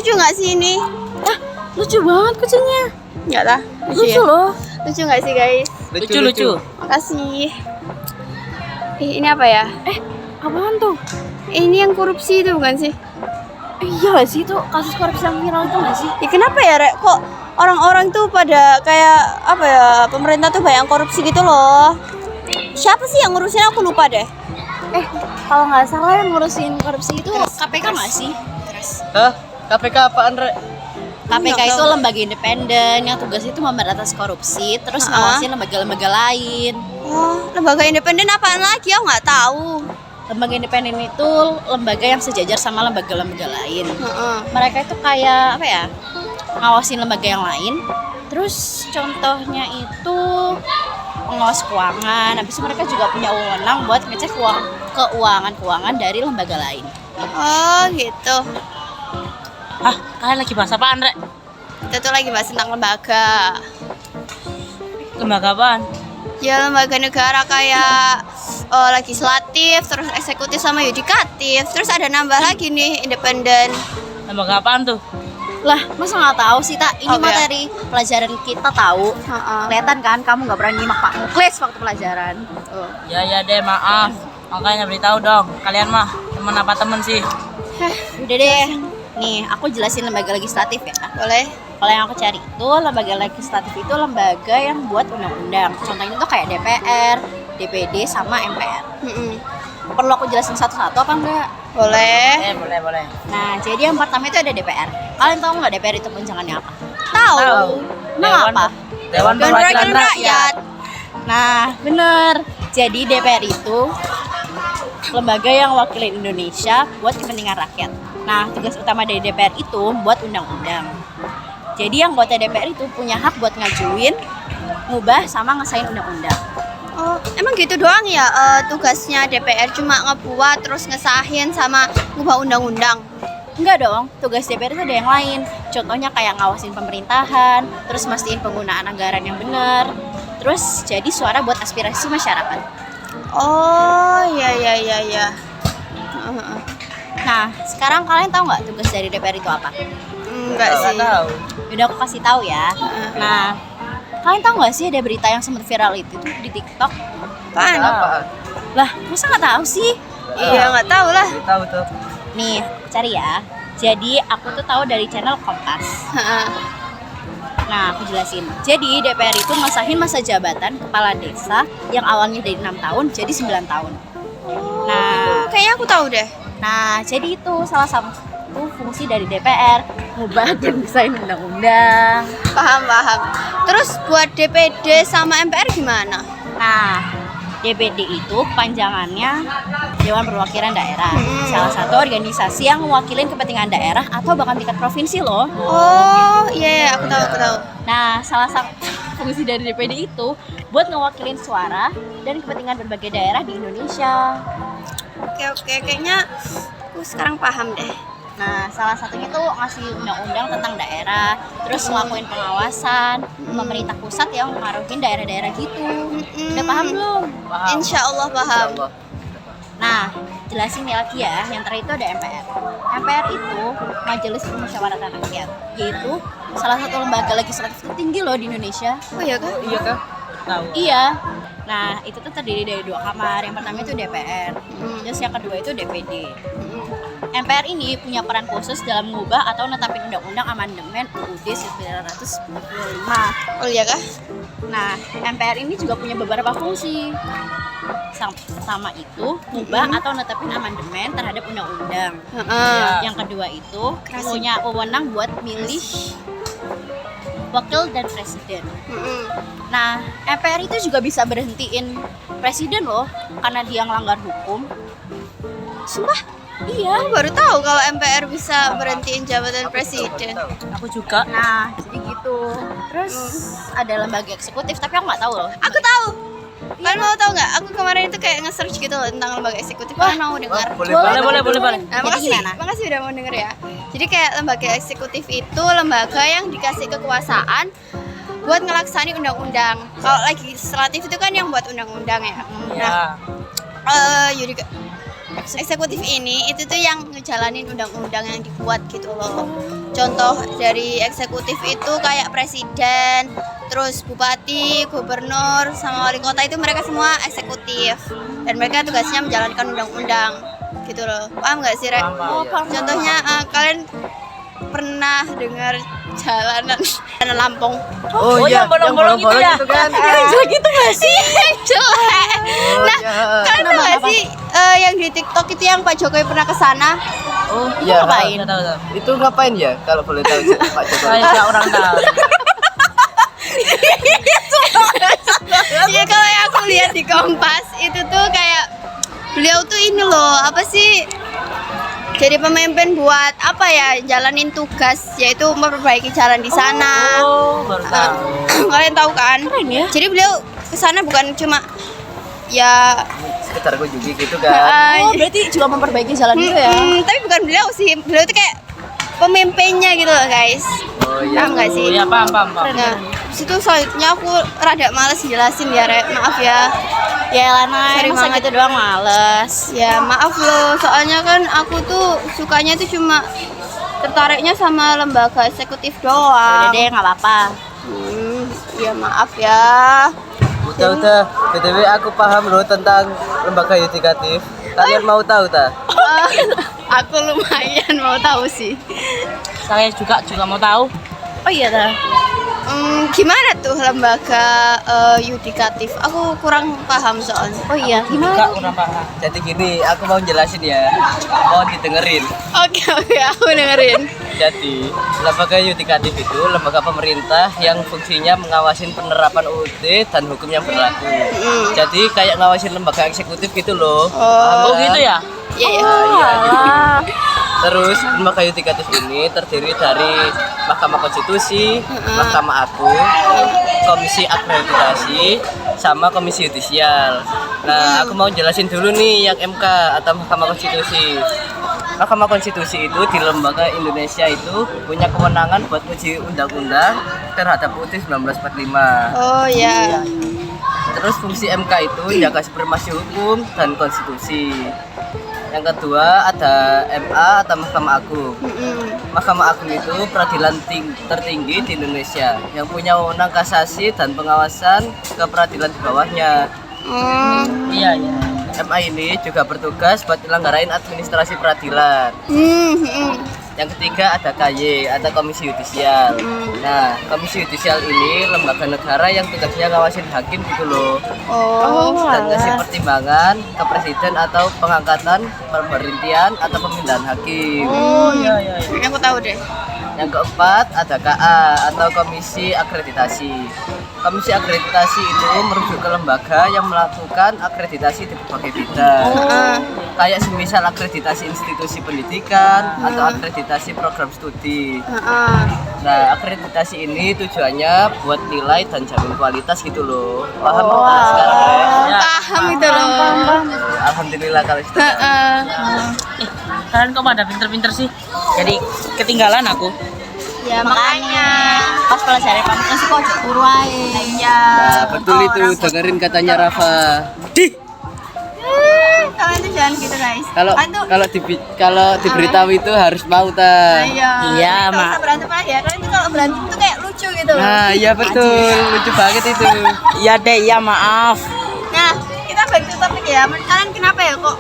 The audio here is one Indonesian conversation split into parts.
Lucu nggak sih ini? Ah, lucu banget kucingnya. Enggak lah. Lucu ya? loh. Lucu nggak sih guys? Lucu. Makasih. Ini apa ya? Apaan tuh? Ini yang korupsi itu bukan sih? Iya gak sih, itu kasus korupsi yang viral itu gak sih? Ya kenapa ya Rek? Kok orang-orang tuh pada kayak apa ya? Pemerintah tuh banyak korupsi gitu loh. Siapa sih yang ngurusin? Aku lupa deh. Kalau nggak salah yang ngurusin korupsi itu KPK nggak sih? Hah? KPK apaan, Rek? KPK Nggak itu tahu. lembaga independen yang tugasnya itu memberantas korupsi, terus ngawasin lembaga-lembaga lain. Oh, lembaga independen apaan lagi? Aku nggak tahu. Lembaga independen itu lembaga yang sejajar sama lembaga-lembaga lain. Heeh. Mereka itu kayak apa ya? Ngawasin lembaga yang lain. Terus contohnya itu pengawas keuangan. Habis itu mereka juga punya wewenang buat ngecek keuangan dari lembaga lain. Oh gitu. Hah? Kalian lagi bahas apaan, Rek? Kita tuh lagi bahas tentang lembaga. Lembaga apaan? Ya lembaga negara kayak legislatif, terus eksekutif sama yudikatif. Terus ada nambah lagi nih independen. Lembaga apaan tuh? Lah, masa nggak tahu sih, Tak? Ini Oh, ya. materi pelajaran kita tahu. Heeh. Kelihatan kan kamu nggak berani nyimak Pak Muklis waktu pelajaran. Ya deh, maaf. Makanya beritahu dong. Kalian mah temen apa temen sih? Udah deh. Nih, aku jelasin lembaga legislatif ya. Boleh? Kalau yang aku cari itu lembaga legislatif itu lembaga yang buat undang-undang. Contohnya tuh kayak DPR, DPD sama MPR. Mm-mm. Perlu aku jelasin satu-satu apa enggak? Boleh. Boleh. Nah, jadi yang pertama itu ada DPR. Kalian tahu nggak DPR itu panjangannya apa? Tahu. Emang apa? Dewan Dewan Perwakilan Rakyat. Nah, bener. Jadi DPR itu lembaga yang wakilin Indonesia buat kepentingan rakyat. Nah, tugas utama dari DPR itu buat undang-undang. Jadi yang anggota DPR itu punya hak buat ngajuin, ngubah, sama ngesain undang-undang. Oh, emang gitu doang ya tugasnya DPR cuma ngebuat terus ngesahin sama ngubah undang-undang. Enggak dong, tugas DPR itu ada yang lain. Contohnya kayak ngawasin pemerintahan, terus mastiin penggunaan anggaran yang benar, terus jadi suara buat aspirasi masyarakat. Oh, ya. Heeh. Nah, sekarang kalian tahu nggak tugas dari DPR itu apa? Enggak sih. Tahu. Udah aku kasih tahu ya. Nah, kalian tahu nggak sih ada berita yang sempat viral itu tuh di TikTok? Apaan? Lah, masa nggak tahu sih? Iya, nggak tahu lah. Tahu tuh. Nih, cari ya. Jadi aku tuh tahu dari channel Kompas. Heeh. Nah, aku jelasin. Jadi DPR itu ngesahin masa jabatan kepala desa yang awalnya dari 6 tahun jadi 9 tahun. Nah, Kayaknya aku tahu deh. jadi itu salah satu fungsi dari DPR, ngubah dan desain undang-undang. Paham. Terus buat DPD sama MPR gimana? Nah, DPD itu panjangannya Dewan Perwakilan Daerah. Salah satu organisasi yang mewakili kepentingan daerah atau bahkan tingkat provinsi loh. Oh, iya, aku tahu. Nah, salah satu fungsi dari DPD itu buat ngewakilin suara dan kepentingan berbagai daerah di Indonesia. Oke, kayaknya aku sekarang paham deh. Nah, salah satunya tuh ngasih undang-undang tentang daerah, terus ngelakuin pengawasan, pemerintah pusat yang ngaruhin daerah-daerah gitu. Udah paham belum? Paham. Insya Allah paham. Nah, jelasin nih lagi ya, yang terakhir itu ada MPR. MPR itu Majelis Permusyawaratan Rakyat, yaitu salah satu lembaga legislatif tertinggi loh di Indonesia. Oh iya kan? Iya kah? Tahu. Iya. Nah, itu tuh terdiri dari 2 kamar. Yang pertama itu DPR, terus yang kedua itu DPD. MPR ini punya peran khusus dalam mengubah atau netapin undang-undang amandemen UUD 1945. Oh iya kah? Nah, MPR ini juga punya beberapa fungsi. Pertama itu mengubah atau netapin amandemen terhadap undang-undang. Yang kedua itu punya wewenang buat milih wakil dan presiden. Nah, MPR itu juga bisa berhentiin presiden loh karena dia ngelanggar hukum. Sumpah? Iya. Aku baru tahu kalau MPR bisa berhentiin jabatan presiden. Aku juga. Nah, jadi gitu. Terus ada lembaga eksekutif, tapi aku nggak tahu loh. Aku tahu. Kalian mau tahu nggak? Aku kemarin itu kayak nge-search gitu loh tentang lembaga eksekutif. Kalian mau dengar? Boleh. Nah, Jadi gimana? makasih udah mau denger ya. Jadi kayak lembaga eksekutif itu lembaga yang dikasih kekuasaan buat ngelaksani undang-undang. Kalau legislatif itu kan yang buat undang-undang ya. Nah, eksekutif ini itu tuh yang ngejalanin undang-undang yang dibuat gitu loh. contoh dari eksekutif itu kayak presiden, terus bupati, gubernur, sama wali kota itu mereka semua eksekutif dan mereka tugasnya menjalankan undang-undang gitu loh. Paham nggak sih, Rek? Paham. Contohnya kalian pernah dengar jalanan Lampung? Oh, yang bolong-bolong itu ya? kan. Yang jelek itu nggak sih? Yang jelek. Nah, kalian tahu nggak sih yang di TikTok itu yang Pak Jokowi pernah ke sana? Oh, itu Iya, ngapain? Tahu. Itu ngapain ya kalau boleh tahu Pak Jokowi? Saya nggak orang tahu. Ya kalau yang aku lihat di Kompas itu tuh kayak beliau tuh ini loh, apa sih? Jadi pemimpin buat apa ya? Jalanin tugas yaitu memperbaiki jalan di sana. Oh, baru tahu. Kalian tahu kan? Keren ya. Jadi beliau ke sana bukan cuma ya Sekitar kunjungi gitu kan. Oh, berarti juga memperbaiki jalan itu ya? tapi bukan beliau sih. Beliau tuh kayak pemimpinnya gitu loh, guys. Oh iya. Paham nggak sih? Oh, ya paham. Nah, situ selanjutnya aku rada males jelasin ya, Rek. Maaf ya. Ya Lana, Sorry masa banget. gitu doang males. Ya maaf loh, soalnya kan aku tuh sukanya tuh cuma tertariknya sama lembaga eksekutif Udah doang. deh, nggak apa-apa. Ya maaf ya. Udah. BTW aku paham loh tentang lembaga yudikatif. Kalian mau tahu tak? Aku lumayan mau tahu sih. Saya juga mau tahu. Oh iya dah. Gimana tuh lembaga yudikatif? Aku kurang paham soalnya. Oh iya, Juga gimana? kurang paham. Jadi gini, aku mau jelasin ya. Mohon didengerin. Oke, aku dengerin. Jadi, lembaga yudikatif itu lembaga pemerintah yang fungsinya mengawasin penerapan UUD dan hukum yang berlaku. Jadi kayak ngawasin lembaga eksekutif gitu loh. Paham Oh, nggak? gitu ya? Iya, ya. Iya, gitu. Terus lembaga yudikatif ini terdiri dari Mahkamah Konstitusi, Mahkamah Agung, Komisi Akreditasi, sama Komisi Yudisial. Nah, aku mau jelasin dulu nih yang MK atau Mahkamah Konstitusi. Mahkamah Konstitusi itu di lembaga Indonesia itu punya kewenangan buat uji undang-undang terhadap UUD 1945. Oh ya. Terus fungsi MK itu menjaga supremasi hukum dan konstitusi. Yang kedua ada MA atau Mahkamah Agung. Mahkamah Agung itu peradilan tertinggi di Indonesia yang punya wewenang kasasi dan pengawasan ke peradilan di bawahnya. Iya. MA ini juga bertugas buat nyelenggarain administrasi peradilan. Yang ketiga ada KY atau Komisi Yudisial. Nah, Komisi Yudisial ini lembaga negara yang tugasnya ngawasin hakim gitu loh. Dan ngasih pertimbangan ke presiden atau pengangkatan, pemberhentian atau pemindahan hakim. Oh, iya. Ini aku tahu deh. Yang keempat ada KA atau Komisi Akreditasi. Komisi Akreditasi itu merujuk ke lembaga yang melakukan akreditasi di berbagai bidang. Kayak semisal akreditasi institusi pendidikan atau akreditasi program studi. Nah, akreditasi ini tujuannya buat nilai dan jamin kualitas gitu loh. Paham nggak sekarang ya? Ya. Paham itu loh. Alhamdulillah kalau sudah. Kalian kok pada pinter-pinter sih? Jadi ketinggalan aku. Ya makanya. Pas pelajaran pamungkas sih kok ojo turu ae. Iya. Nah, betul itu dengerin katanya Rafa. Kalian tuh jangan gitu guys. Kalau Kalian tuh kalau diberitahu itu harus mau ta. Iya. Iya, Nggak Mak. usah berantem lagi ya. Kalian tuh kalau berantem tuh kayak lucu gitu loh. Nah, iya betul. Lucu banget itu. Iya deh, iya maaf. Nah, kita back to topik ya. Kalian kenapa ya kok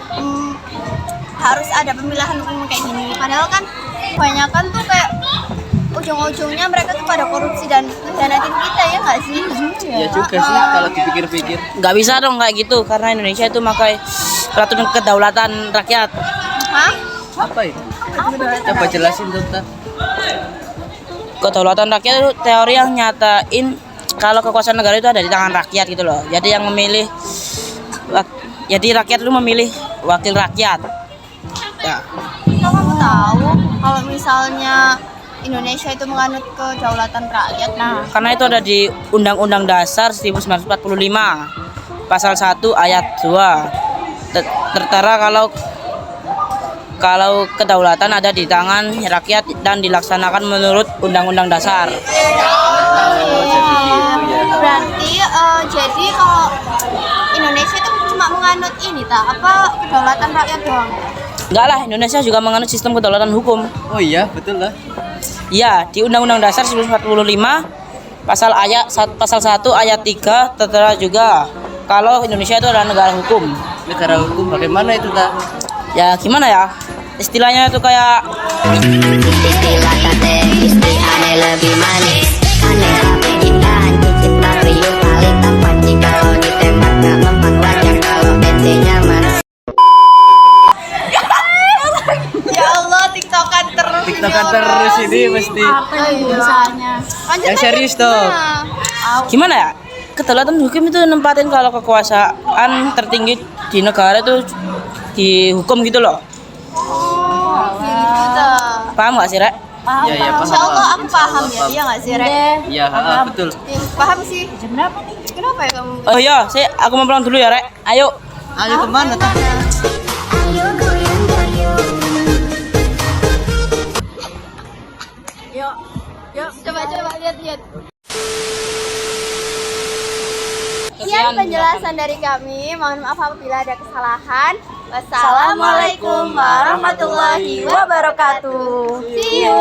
harus ada pemilihan umum kayak gini? Padahal kan kebanyakan tuh kayak ujung-ujungnya mereka tuh pada korupsi dan ngehianatin kita ya nggak sih? Iya juga sih kalau dipikir-pikir. Nggak bisa dong kayak gitu karena Indonesia itu pakai peraturan kedaulatan rakyat. Hah? Apa itu? Coba jelasin dokter. Kedaulatan rakyat itu teori yang nyatain kalau kekuasaan negara itu ada di tangan rakyat gitu loh. Jadi yang memilih jadi rakyat itu memilih wakil rakyat. Ya. Kok kamu tahu kalau misalnya Indonesia itu menganut kedaulatan rakyat? Nah, Karena itu ada di Undang-Undang Dasar 1945 Pasal 1 ayat 2. Tertera kalau kedaulatan ada di tangan rakyat dan dilaksanakan menurut Undang-Undang Dasar. Oh, jadi gitu ya. berarti jadi kalau Indonesia itu cuma menganut ini tak apa kedaulatan rakyat doang? Enggak lah, Indonesia juga menganut sistem kedaulatan hukum. Oh iya, betul lah. Iya, di Undang-Undang Dasar 1945 pasal 1 ayat 3 tertera juga kalau Indonesia itu adalah negara hukum. Negara hukum bagaimana itu tak? Ya gimana ya? Istilahnya itu kayak Istilah kate aneh lebih manis. Aneh tapi indahan cinta riuh kali tampan. Jikalau ditembak gak mempan wajah kalau bensinnya mas. Ya Allah, tiktokan terus. TikTokan terus ini mesti. Lanjut, Yang serius dong. gimana ya? Kedaulatan hukum itu nempatin kalau kekuasaan tertinggi di negara itu dihukum gitu loh. Gitu dah. Paham gak sih, Rek? Ya ya paham. Insya Allah aku Insya Allah paham ya, iya nggak sih, Rek? Iya, betul. Iya, paham sih. Jam berapa nih? Kenapa ya kamu? Oh iya, aku mau pulang dulu ya, Rek. Ayo. Ayo kemana tak? Coba lihat. Sekian penjelasan dari kami. Mohon maaf apabila ada kesalahan. Wassalamualaikum warahmatullahi wabarakatuh. See you.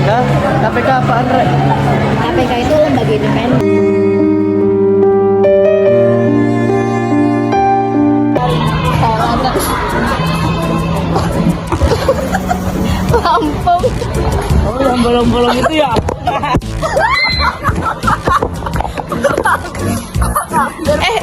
Nah, KPK apaan, Rek? KPK itu lembaga independen. Oh, yang bolong-bolong itu ya. Eh,